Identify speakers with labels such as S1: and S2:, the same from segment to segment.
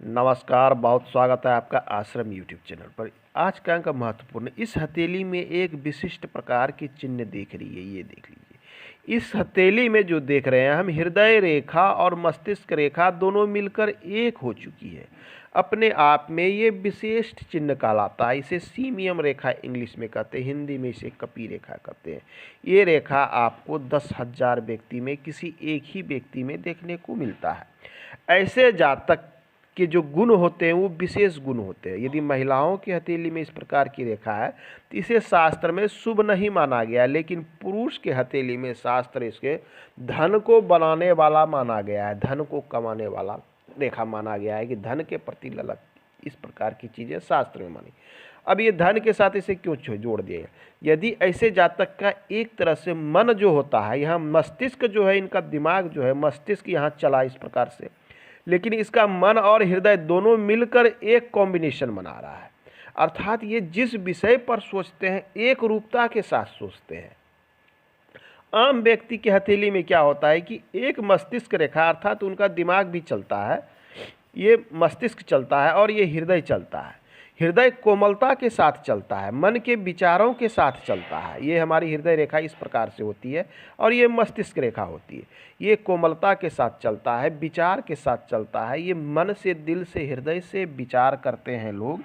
S1: नमस्कार, बहुत स्वागत है आपका आश्रम यूट्यूब चैनल पर। आज का अंक महत्वपूर्ण। इस हथेली में एक विशिष्ट प्रकार की चिन्ह दिख रही है, ये देख लीजिए। इस हथेली में जो देख रहे हैं हम, हृदय रेखा और मस्तिष्क रेखा दोनों मिलकर एक हो चुकी है। अपने आप में ये विशिष्ट चिन्ह कहलाता है। इसे सीमियम रेखा इंग्लिश में कहते हैं, हिंदी में इसे कपी रेखा कहते हैं। ये रेखा आपको 10,000 व्यक्ति में किसी एक ही व्यक्ति में देखने को मिलता है। ऐसे जातक के जो गुण होते हैं वो विशेष गुण होते हैं। यदि महिलाओं की हथेली में इस प्रकार की रेखा है तो इसे शास्त्र में शुभ नहीं माना गया, लेकिन पुरुष के हथेली में शास्त्र इसके धन को बनाने वाला माना गया है, धन को कमाने वाला रेखा माना गया है कि धन के प्रति ललक, इस प्रकार की चीज़ें शास्त्र में मानी। अब ये धन के साथ इसे क्यों जोड़ दिया? यदि ऐसे जातक का एक तरह से मन जो होता है, यहाँ मस्तिष्क जो है, इनका दिमाग जो है, मस्तिष्क यहाँ चला इस प्रकार से, लेकिन इसका मन और हृदय दोनों मिलकर एक कॉम्बिनेशन बना रहा है। अर्थात ये जिस विषय पर सोचते हैं एक रूपता के साथ सोचते हैं। आम व्यक्ति की हथेली में क्या होता है कि एक मस्तिष्क रेखा, अर्थात उनका दिमाग भी चलता है, ये मस्तिष्क चलता है और ये हृदय चलता है। हृदय कोमलता के साथ चलता है, मन के विचारों के साथ चलता है। ये हमारी हृदय रेखा इस प्रकार से होती है और ये मस्तिष्क रेखा होती है। ये कोमलता के साथ चलता है, विचार के साथ चलता है। ये मन से, दिल से, हृदय से विचार करते हैं लोग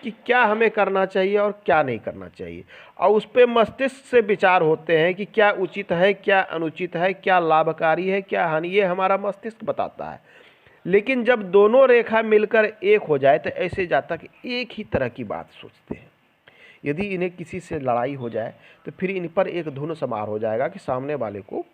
S1: कि क्या हमें करना चाहिए और क्या नहीं करना चाहिए, और उस पर मस्तिष्क से विचार होते हैं कि क्या उचित है, क्या अनुचित है, क्या लाभकारी है, क्या हानि, ये हमारा मस्तिष्क बताता है। लेकिन जब दोनों रेखा मिलकर एक हो जाए तो ऐसे जातक एक ही तरह की बात सोचते हैं। यदि इन्हें किसी से लड़ाई हो जाए तो फिर इन पर एक धुन समार हो जाएगा कि सामने वाले को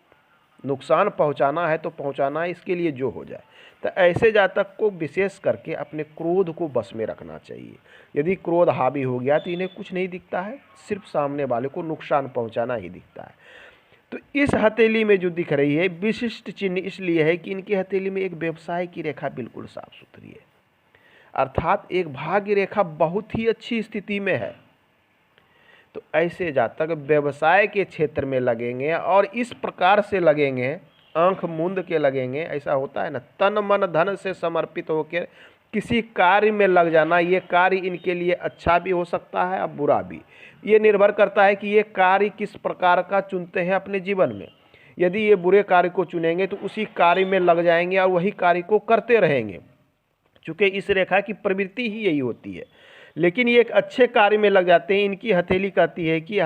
S1: नुकसान पहुंचाना है तो पहुंचाना है, इसके लिए जो हो जाए। तो ऐसे जातक को विशेष करके अपने क्रोध को बस में रखना चाहिए। यदि क्रोध हावी हो गया तो इन्हें कुछ नहीं दिखता है, सिर्फ सामने वाले को नुकसान पहुंचाना ही दिखता है। तो इस हथेली में जो दिख रही है विशिष्ट चिन्ह इसलिए है कि इनकी हथेली में एक व्यवसाय की रेखा बिल्कुल साफ सुथरी है, अर्थात एक भाग्य रेखा बहुत ही अच्छी स्थिति में है। तो ऐसे जातक व्यवसाय के क्षेत्र में लगेंगे और इस प्रकार से लगेंगे, आंख मूंद के लगेंगे। ऐसा होता है ना, तन मन धन से समर्पित होकर किसी कार्य में लग जाना। ये कार्य इनके लिए अच्छा भी हो सकता है और बुरा भी। ये निर्भर करता है कि ये कार्य किस प्रकार का चुनते हैं अपने जीवन में। यदि ये बुरे कार्य को चुनेंगे तो उसी कार्य में लग जाएंगे और वही कार्य को करते रहेंगे, चूँकि इस रेखा की प्रवृत्ति ही यही होती है। लेकिन ये एक अच्छे कार्य में लग जाते हैं। इनकी हथेली कहती है कि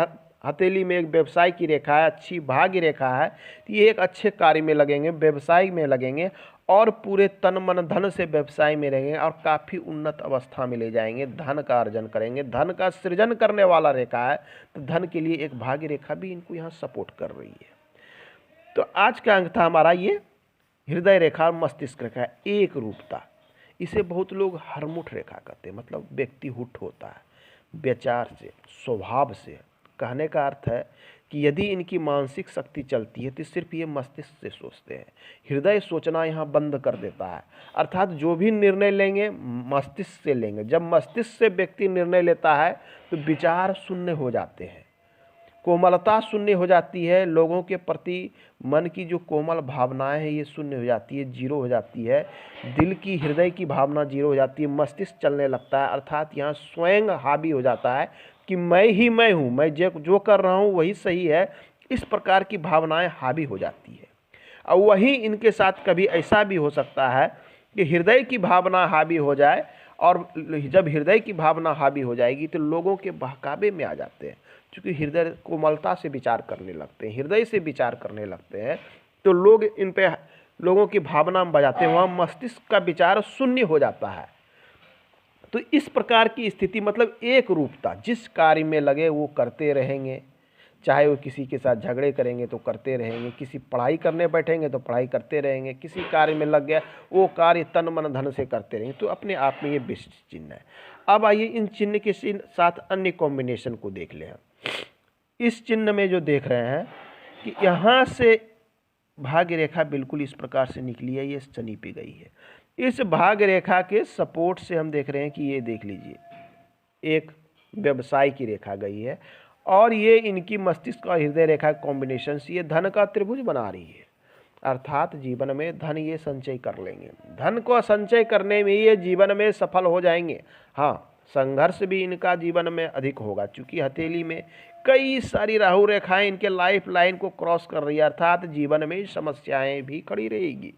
S1: हथेली में एक व्यवसाय की रेखा है, अच्छी भाग्य रेखा है, तो ये एक अच्छे कार्य में लगेंगे, व्यवसाय में लगेंगे और पूरे तन मन धन से व्यवसाय में रहेंगे और काफ़ी उन्नत अवस्था में ले जाएंगे, धन का अर्जन करेंगे। धन का सृजन करने वाला रेखा है, तो धन के लिए एक भाग्य रेखा भी इनको यहाँ सपोर्ट कर रही है। तो आज का अंक था हमारा ये हृदय रेखा और मस्तिष्क रेखा, एक रूपता। इसे बहुत लोग हरमुठ रेखा कहते हैं, मतलब व्यक्ति हुठ होता है विचार से, स्वभाव से। कहने का अर्थ है कि यदि इनकी मानसिक शक्ति चलती है तो सिर्फ ये मस्तिष्क से सोचते हैं, हृदय सोचना यहाँ बंद कर देता है। अर्थात जो भी निर्णय लेंगे मस्तिष्क से लेंगे। जब मस्तिष्क से व्यक्ति निर्णय लेता है तो विचार शून्य हो जाते हैं, कोमलता शून्य हो जाती है, लोगों के प्रति मन की जो कोमल भावनाएं हैं ये शून्य हो जाती है, जीरो हो जाती है। दिल की, हृदय की भावना जीरो हो जाती है, मस्तिष्क चलने लगता है। अर्थात यहाँ स्वयं हावी हो जाता है कि मैं ही मैं हूँ, मैं जो कर रहा हूँ वही सही है। इस प्रकार की भावनाएं हावी हो जाती है। और वहीं इनके साथ कभी ऐसा भी हो सकता है कि हृदय की भावना हावी हो जाए, और जब हृदय की भावना हावी हो जाएगी तो लोगों के बहकावे में आ जाते हैं। क्योंकि हृदय कोमलता से विचार करने लगते हैं, हृदय से विचार करने लगते हैं, तो लोग इन पे लोगों की भावना में बजाते हैं, वहाँ मस्तिष्क का विचार शून्य हो जाता है। तो इस प्रकार की स्थिति, मतलब एक रूपता, जिस कार्य में लगे वो करते रहेंगे। चाहे वो किसी के साथ झगड़े करेंगे तो करते रहेंगे, किसी पढ़ाई करने बैठेंगे तो पढ़ाई करते रहेंगे, किसी कार्य में लग गया वो कार्य तन मन धन से करते रहेंगे। तो अपने आप में ये विशिष्ट चिन्ह है। अब आइए इन चिन्ह के साथ अन्य कॉम्बिनेशन को देख लें। इस चिन्ह में जो देख रहे हैं कि यहाँ से भाग्य रेखा बिल्कुल इस प्रकार से निकली है, ये शनि पे गई है। इस भाग्य रेखा के सपोर्ट से हम देख रहे हैं कि ये देख लीजिए एक व्यवसाय की रेखा गई है, और ये इनकी मस्तिष्क और हृदय रेखा कॉम्बिनेशन से ये धन का त्रिभुज बना रही है। अर्थात जीवन में धन ये संचय कर लेंगे, धन को संचय करने में ये जीवन में सफल हो जाएंगे। हाँ, संघर्ष भी इनका जीवन में अधिक होगा, क्योंकि हथेली में कई सारी राहु रेखाएं इनके लाइफ लाइन को क्रॉस कर रही है, अर्थात जीवन में समस्याएं भी खड़ी रहेगी।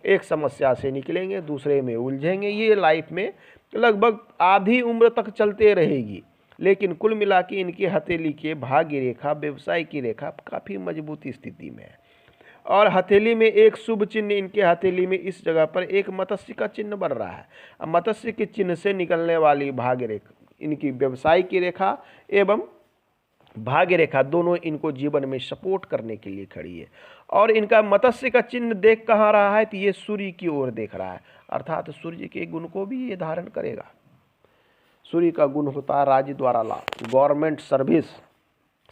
S1: एक समस्या से निकलेंगे, दूसरे में उलझेंगे, ये लाइफ में लगभग आधी उम्र तक चलते रहेगी। लेकिन कुल मिला के इनकी हथेली के भाग्य रेखा, व्यवसाय की रेखा काफ़ी मजबूती स्थिति में है। और हथेली में एक शुभ चिन्ह, इनके हथेली में इस जगह पर एक मत्स्य का चिन्ह बन रहा है। अब मत्स्य के चिन्ह से निकलने वाली भाग्य रेखा, इनकी व्यवसाय की रेखा एवं भाग्य रेखा दोनों इनको जीवन में सपोर्ट करने के लिए खड़ी है। और इनका मत्स्य का चिन्ह देख कहाँ रहा है, तो ये सूर्य की ओर देख रहा है, अर्थात सूर्य के गुण को भी ये धारण करेगा। सूर्य का गुण होता है राज्य द्वारा लाभ, गवर्नमेंट सर्विस,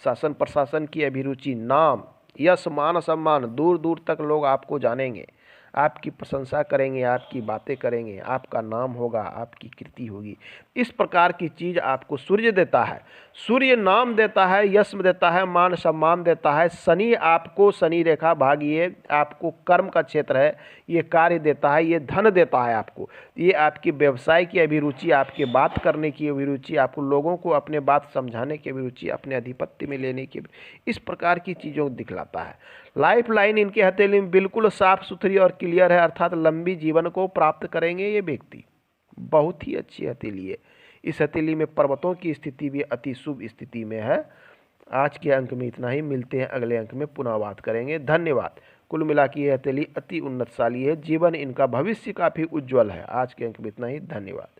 S1: शासन प्रशासन की अभिरुचि, नाम, यश, मान सम्मान, दूर दूर तक लोग आपको जानेंगे, आपकी प्रशंसा करेंगे, आपकी बातें करेंगे, आपका नाम होगा, आपकी कीर्ति होगी। इस प्रकार की चीज़ आपको सूर्य देता है। सूर्य नाम देता है, यश देता है, मान सम्मान देता है। शनि आपको, शनि रेखा भाग्य आपको कर्म का क्षेत्र है, ये कार्य देता है, ये धन देता है आपको, ये आपकी व्यवसाय की अभिरुचि, आपके बात करने की अभिरुचि, आपको लोगों को अपने बात समझाने की अभिरुचि, अपने अधिपत्य में लेने की, इस प्रकार की चीज़ों को दिखलाता है। लाइफ लाइन इनके हथेली में बिल्कुल साफ सुथरी और क्लियर है, अर्थात लंबी जीवन को प्राप्त करेंगे ये व्यक्ति। बहुत ही अच्छी हथेली है। इस हथेली में पर्वतों की स्थिति भी अति शुभ स्थिति में है। आज के अंक में इतना ही, मिलते हैं अगले अंक में, पुनः बात करेंगे। धन्यवाद। कुल मिला के ये हथेली अति उन्नतशाली है, जीवन इनका भविष्य काफ़ी उज्ज्वल है। आज के अंक में इतना ही, धन्यवाद।